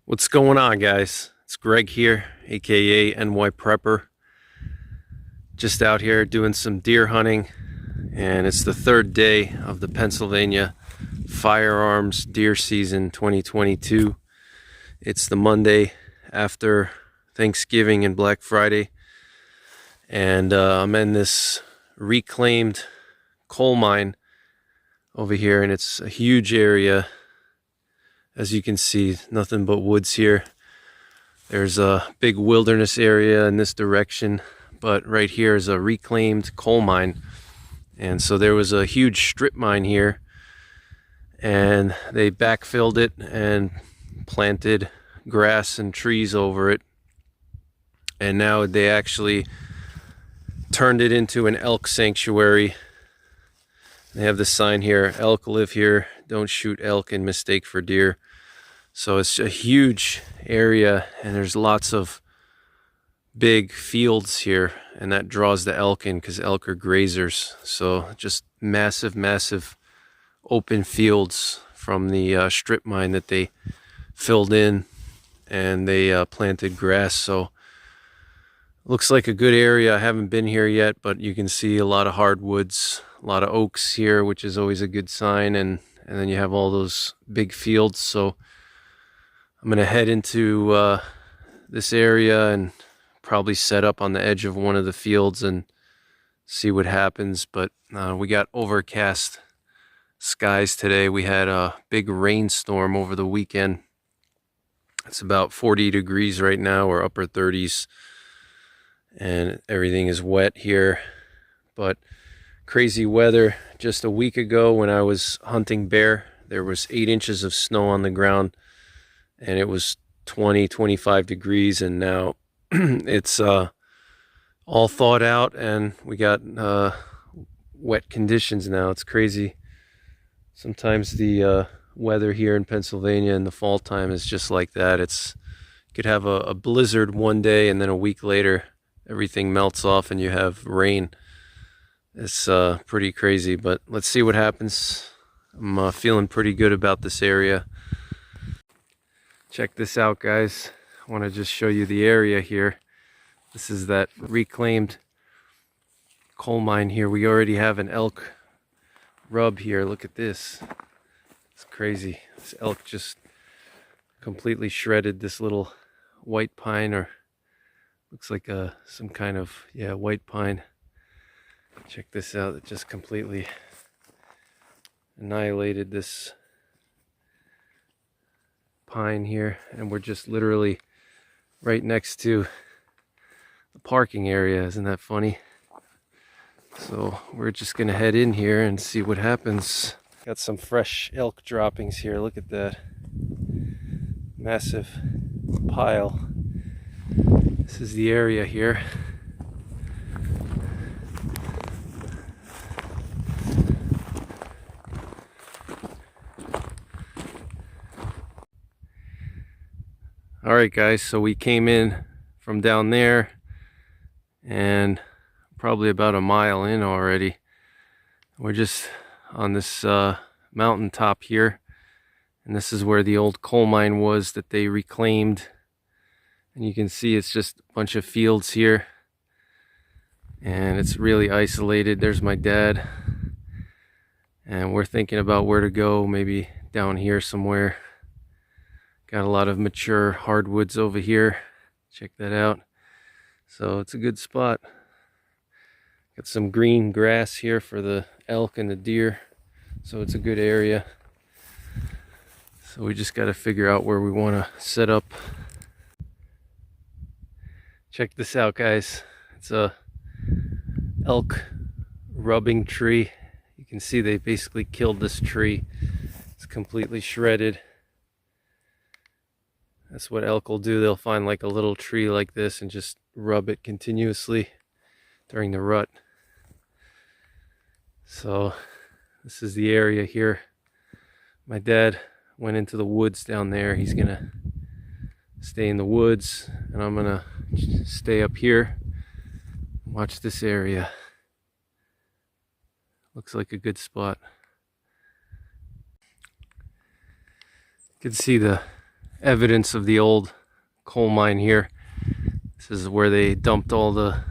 What's going on, guys? It's Greg here, aka NYPrepper. Just out here doing some deer hunting, and it's the third day of the Pennsylvania Firearms deer season 2022. It's the Monday after Thanksgiving and Black Friday, and I'm in this reclaimed coal mine over here, and it's a huge area. As you can see, nothing but woods here. There's a big wilderness area in this direction, but right here is a reclaimed coal mine. And so there was a huge strip mine here, and they backfilled it and planted grass and trees over it. And now they actually turned it into an elk sanctuary. They have the sign here, elk live here, don't shoot elk in mistake for deer. So it's a huge area, and there's lots of big fields here, and that draws the elk in because elk are grazers. So just massive open fields from the strip mine that they filled in, and they planted grass. So looks like a good area. I haven't been here yet, but you can see a lot of hardwoods, a lot of oaks here, which is always a good sign. And then you have all those big fields. So I'm going to head into this area and probably set up on the edge of one of the fields and see what happens. But we got overcast skies today. We had a big rainstorm over the weekend. It's about 40 degrees right now, or upper 30s. And everything is wet here. But crazy weather. Just a week ago when I was hunting bear, there was 8 inches of snow on the ground. And it was 20-25 degrees, and now it's all thawed out, and we got wet conditions now. It's crazy. Sometimes the weather here in Pennsylvania in the fall time is just like that. You could have a blizzard one day, and then a week later everything melts off and you have rain. It's pretty crazy, but let's see what happens. I'm feeling pretty good about this area. Check this out, guys. I want to just show you the area here. This is that reclaimed coal mine here. We already have an elk rub here. Look at this. It's crazy. This elk just completely shredded this little white pine, or looks like some kind of, white pine. Check this out. It just completely annihilated this pine here, and we're just literally right next to the parking area. Isn't that funny? So we're just gonna head in here and see what happens. Got some fresh elk droppings here. Look at that massive pile. This is the area here. Alright guys, so we came in from down there, and probably about a mile in already. We're just on this mountain top here, and this is where the old coal mine was that they reclaimed. And you can see it's just a bunch of fields here, and it's really isolated. There's my dad, and we're thinking about where to go, maybe down here somewhere. Got a lot of mature hardwoods over here. Check that out. So it's a good spot. Got some green grass here for the elk and the deer. So it's a good area. So we just got to figure out where we want to set up. Check this out, guys. It's a elk rubbing tree. You can see they basically killed this tree. It's completely shredded. That's what elk will do. They'll find like a little tree like this and just rub it continuously during the rut. So this is the area here. My dad went into the woods down there. He's gonna stay in the woods, and I'm gonna stay up here. Watch this area. Looks like a good spot. You can see the evidence of the old coal mine here. This is where they dumped all the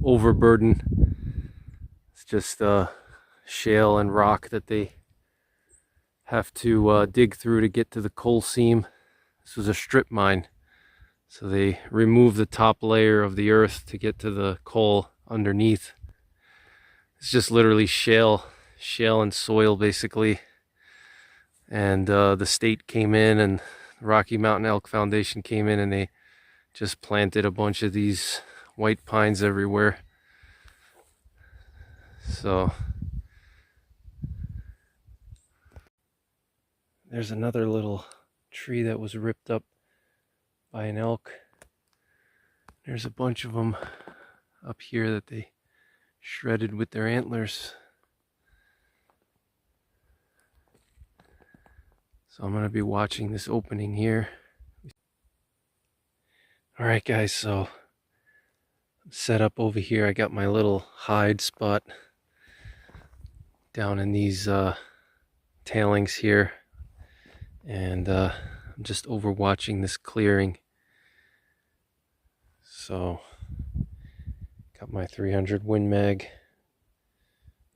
overburden. It's just shale and rock that they have to dig through to get to the coal seam. This was a strip mine, so they remove the top layer of the earth to get to the coal underneath. It's just literally shale and soil basically. And the state came in, and the Rocky Mountain Elk Foundation came in, and they just planted a bunch of these white pines everywhere. So there's another little tree that was ripped up by an elk. There's a bunch of them up here that they shredded with their antlers. So I'm going to be watching this opening here. Alright guys, so I'm set up over here. I got my little hide spot down in these tailings here. And I'm just overwatching this clearing. So got my 300 Win Mag,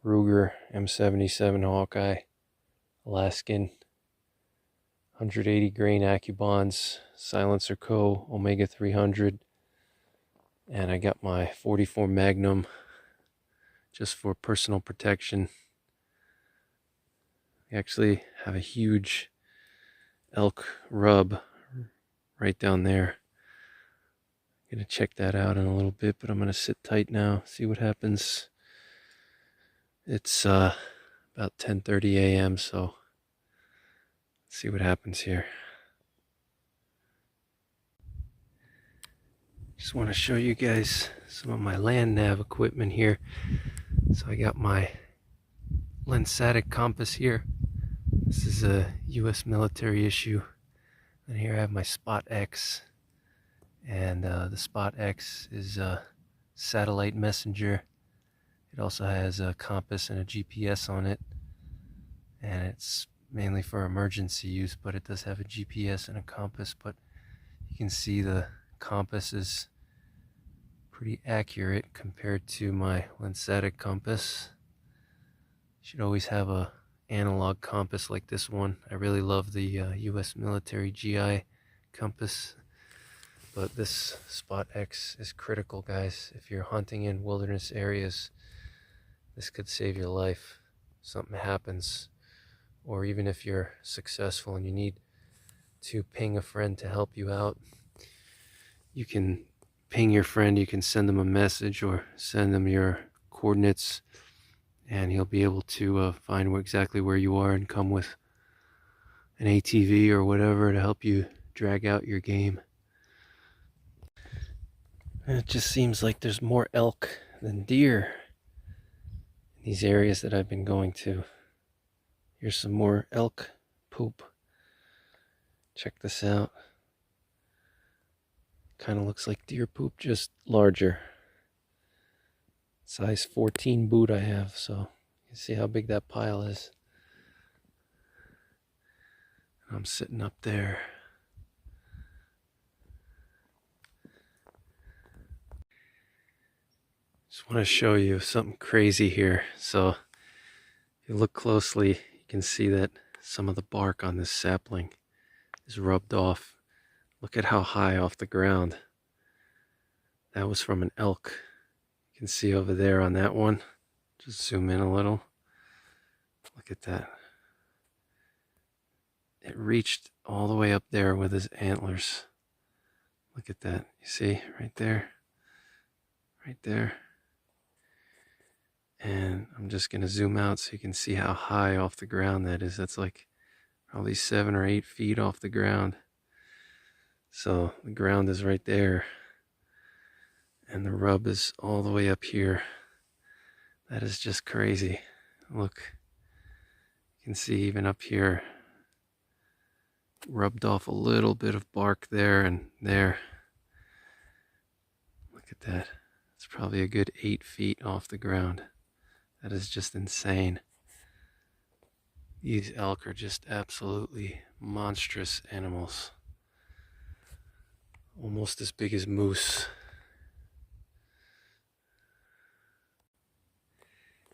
Ruger M77 Hawkeye, Alaskan, 180 grain AccuBonds, Silencer Co. Omega 300, and I got my 44 Magnum just for personal protection. I actually have a huge elk rub right down there. I'm gonna check that out in a little bit, but I'm gonna sit tight now, see what happens. It's about 10:30 a.m. so let's see what happens here. Just want to show you guys some of my land nav equipment here. So I got my Lensatic compass here. This is a US military issue. And here I have my Spot X. And the Spot X is a satellite messenger. It also has a compass and a GPS on it. And it's mainly for emergency use, but it does have a GPS and a compass. But you can see the compass is pretty accurate compared to my Lensatic compass. Should always have a analog compass like this one. I really love the US military GI compass, but this Spot X is critical, guys. If you're hunting in wilderness areas, this could save your life. Something happens, or even if you're successful and you need to ping a friend to help you out, you can ping your friend, you can send them a message or send them your coordinates, and he'll be able to find exactly where you are and come with an ATV or whatever to help you drag out your game. And it just seems like there's more elk than deer in these areas that I've been going to. Here's some more elk poop. Check this out. Kind of looks like deer poop, just larger. Size 14 boot I have, so you can see how big that pile is. I'm sitting up there. Just want to show you something crazy here. So if you look closely, you can see that some of the bark on this sapling is rubbed off. Look at how high off the ground. That was from an elk. You can see over there on that one. Just zoom in a little. Look at that. It reached all the way up there with his antlers. Look at that. You see right there? Right there. And I'm just going to zoom out so you can see how high off the ground that is. That's like probably 7 or 8 feet off the ground. So the ground is right there, and the rub is all the way up here. That is just crazy. Look, you can see even up here, rubbed off a little bit of bark there and there. Look at that. It's probably a good 8 feet off the ground. That is just insane. These elk are just absolutely monstrous animals. Almost as big as moose.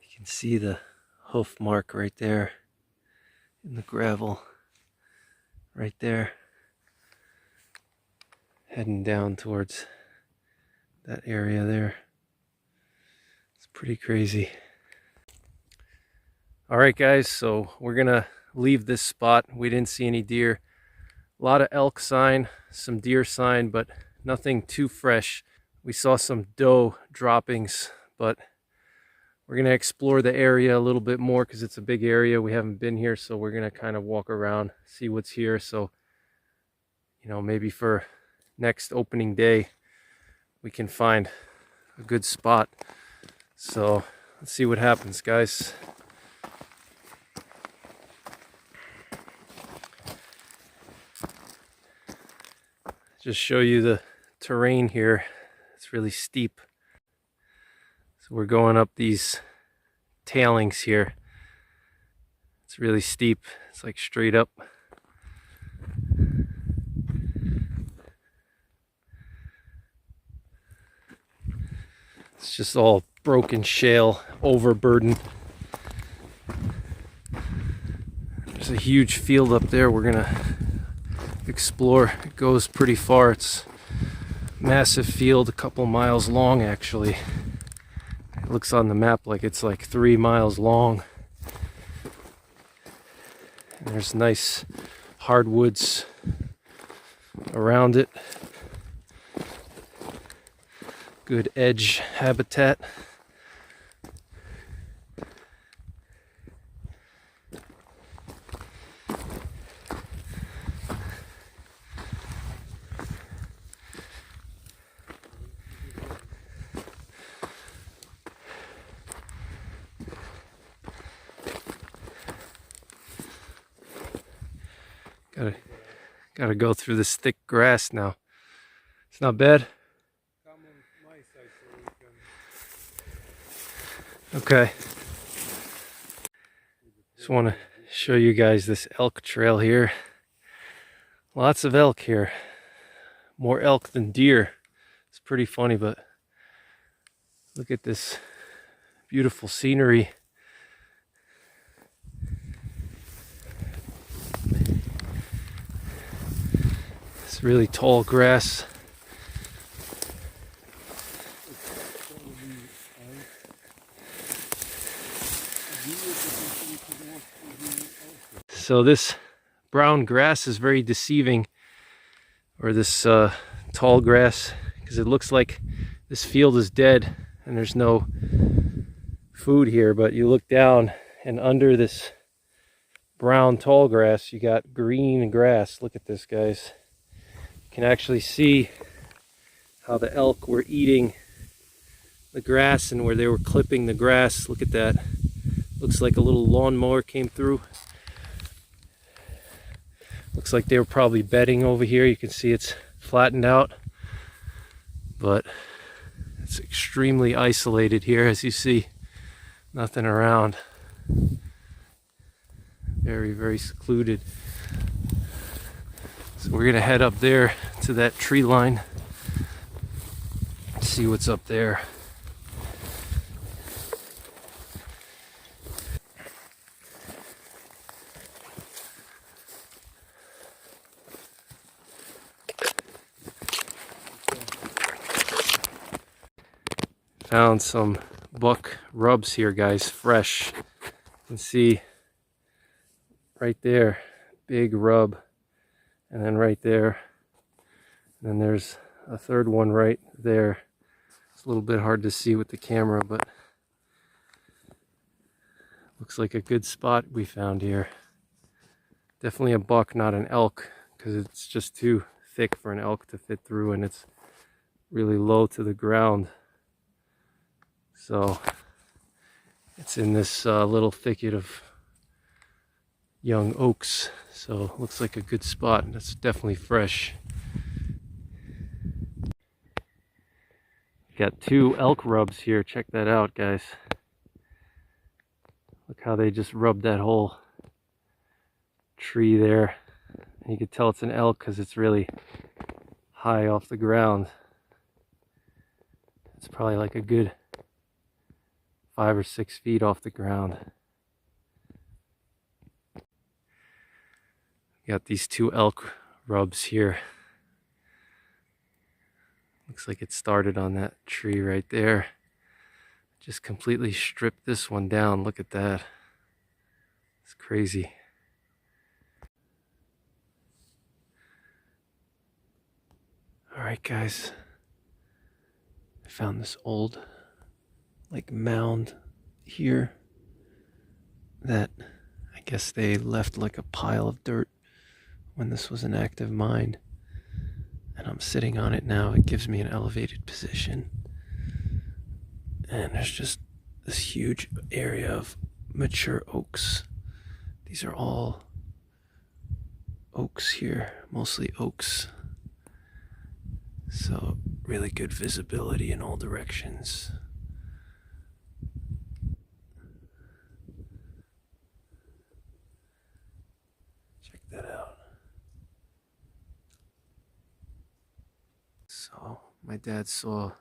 You can see the hoof mark right there in the gravel. Right there. Heading down towards that area there. It's pretty crazy. Alright guys, so we're gonna leave this spot. We didn't see any deer. A lot of elk sign, some deer sign, but nothing too fresh. We saw some doe droppings, but we're gonna explore the area a little bit more because it's a big area. We haven't been here, so we're gonna kind of walk around, see what's here. So, you know, maybe for next opening day, we can find a good spot. So let's see what happens, guys. Just show you the terrain here. It's really steep. So we're going up these tailings here. It's really steep. It's like straight up. It's just all broken shale, overburdened. There's a huge field up there we're gonna explore. It goes pretty far. It's a massive field, a couple miles long actually. It looks on the map like it's like 3 miles long. And there's nice hardwoods around it. Good edge habitat. Gotta go through this thick grass now. It's not bad. Okay. Just want to show you guys this elk trail here. Lots of elk here. More elk than deer. It's pretty funny, but look at this beautiful scenery. It's really tall grass. So this brown grass is very deceiving, or this tall grass, because it looks like this field is dead and there's no food here, but you look down and under this brown tall grass you got green grass. Look at this, guys. You can actually see how the elk were eating the grass and where they were clipping the grass. Look at that. Looks like a little lawnmower came through. Looks like they were probably bedding over here. You can see it's flattened out, but it's extremely isolated here, as you see. Nothing around. Very, very secluded. So we're gonna head up there to that tree line, see what's up there. Found some buck rubs here, guys, fresh. You can see right there, big rub, and then right there, and then there's a third one right there. It's a little bit hard to see with the camera, but looks like a good spot we found here. Definitely a buck, not an elk, because it's just too thick for an elk to fit through, and it's really low to the ground. So it's in this little thicket of young oaks, so looks like a good spot. That's definitely fresh. Got 2 elk rubs here. Check that out, guys. Look how they just rubbed that whole tree there. And you can tell it's an elk because it's really high off the ground. It's probably like a good 5 or 6 feet off the ground. Got these 2 elk rubs here. Looks like it started on that tree right there. Just completely stripped this one down. Look at that. It's crazy. Alright guys, I found this old like mound here that I guess they left like a pile of dirt when this was an active mine, and I'm sitting on it now. It gives me an elevated position, and there's just this huge area of mature oaks. These are all oaks here, mostly oaks. So really good visibility in all directions. Check that out. So my dad saw a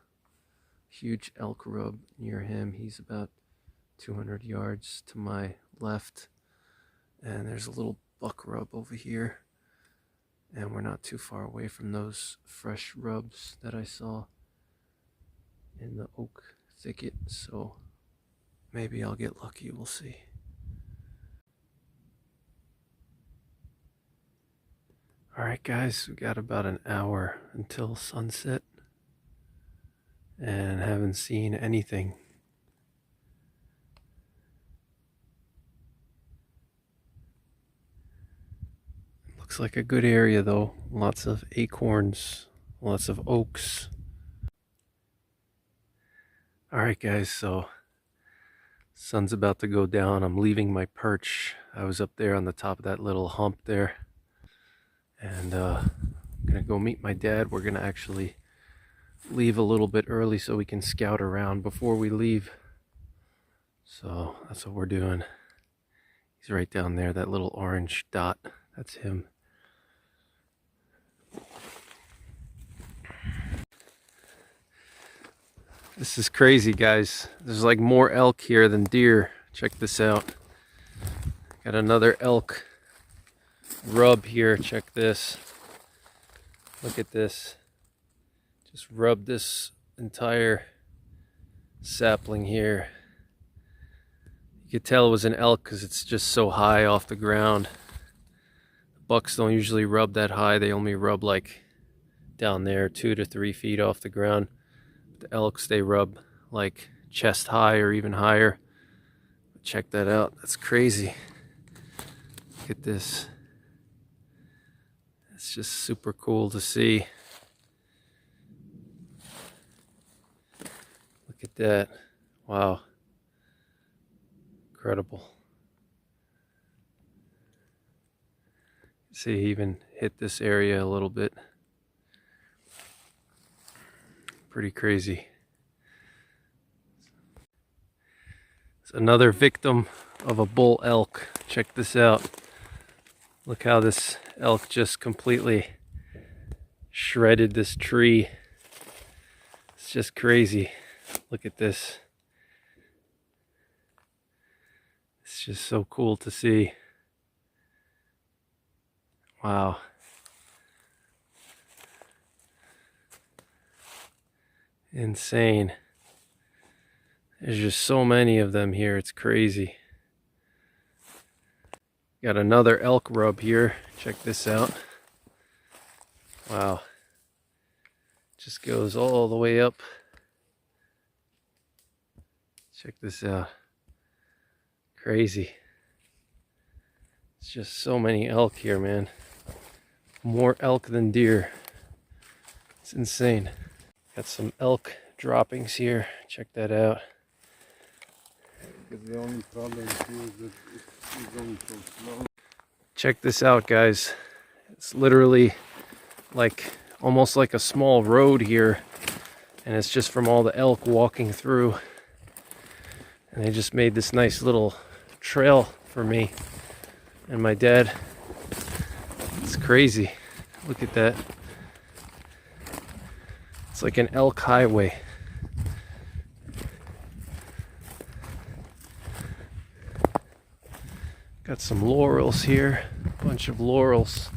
huge elk rub near him. He's about 200 yards to my left. And there's a little buck rub over here. And we're not too far away from those fresh rubs that I saw in the oak thicket, so maybe I'll get lucky, we'll see. Alright guys, we got about an hour until sunset and haven't seen anything. Looks like a good area though. Lots of acorns, lots of oaks. Alright guys, so sun's about to go down. I'm leaving my perch. I was up there on the top of that little hump there. And I'm gonna go meet my dad. We're gonna actually leave a little bit early so we can scout around before we leave. So that's what we're doing. He's right down there, that little orange dot. That's him. This is crazy, guys. There's like more elk here than deer. Check this out. Got another elk rub here. Check this. Look at this. Just rub this entire sapling here. You could tell it was an elk because it's just so high off the ground. Bucks don't usually rub that high. They only rub like down there 2 to 3 feet off the ground. The elks, they rub like chest high or even higher. Check that out. That's crazy. Look at this. It's just super cool to see. Look at that. Wow. Incredible. See, he even hit this area a little bit. Pretty crazy. It's another victim of a bull elk. Check this out. Look how this elk just completely shredded this tree. It's just crazy. Look at this. It's just so cool to see. Wow. Insane. There's just so many of them here. It's crazy. Got another elk rub here. Check this out. Wow. Just goes all the way up. Check this out. Crazy. It's just so many elk here, man. More elk than deer. It's insane. Got some elk droppings here. Check that out. The only problem is that it's going so slow. Check this out, guys. It's literally like almost like a small road here, and it's just from all the elk walking through. And they just made this nice little trail for me and my dad. It's crazy. Look at that. It's like an elk highway. Got some laurels here, a bunch of laurels.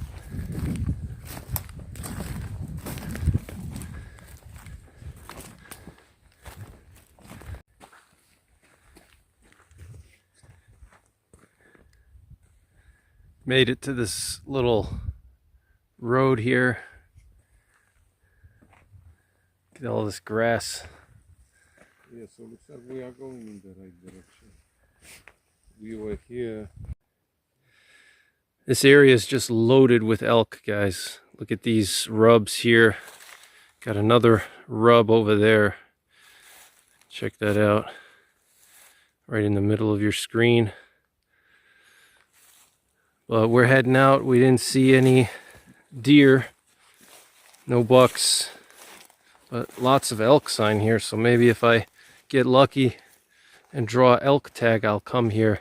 Made it to this little road here. Look at all this grass. Yeah, so looks like we are going in the right direction. We were here. This area is just loaded with elk, guys. Look at these rubs here. Got another rub over there. Check that out. Right in the middle of your screen. But we're heading out. We didn't see any deer. No bucks. But lots of elk sign here. So maybe if I get lucky and draw elk tag, I'll come here.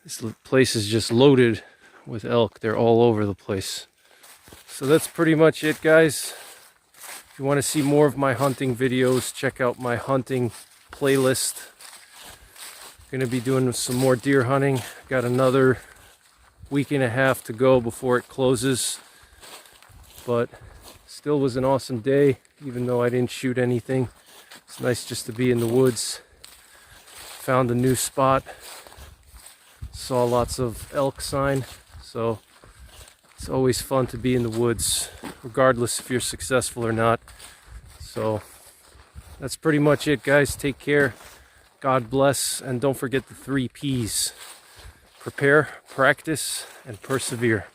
This place is just loaded with elk. They're all over the place. So that's pretty much it, guys. If you want to see more of my hunting videos, check out my hunting playlist. Going to be doing some more deer hunting. Got another week and a half to go before it closes. But still was an awesome day, even though I didn't shoot anything. It's nice just to be in the woods. Found a new spot. Saw lots of elk sign, so it's always fun to be in the woods, regardless if you're successful or not. So that's pretty much it, guys. Take care. God bless, and don't forget the 3 P's. Prepare, practice, and persevere.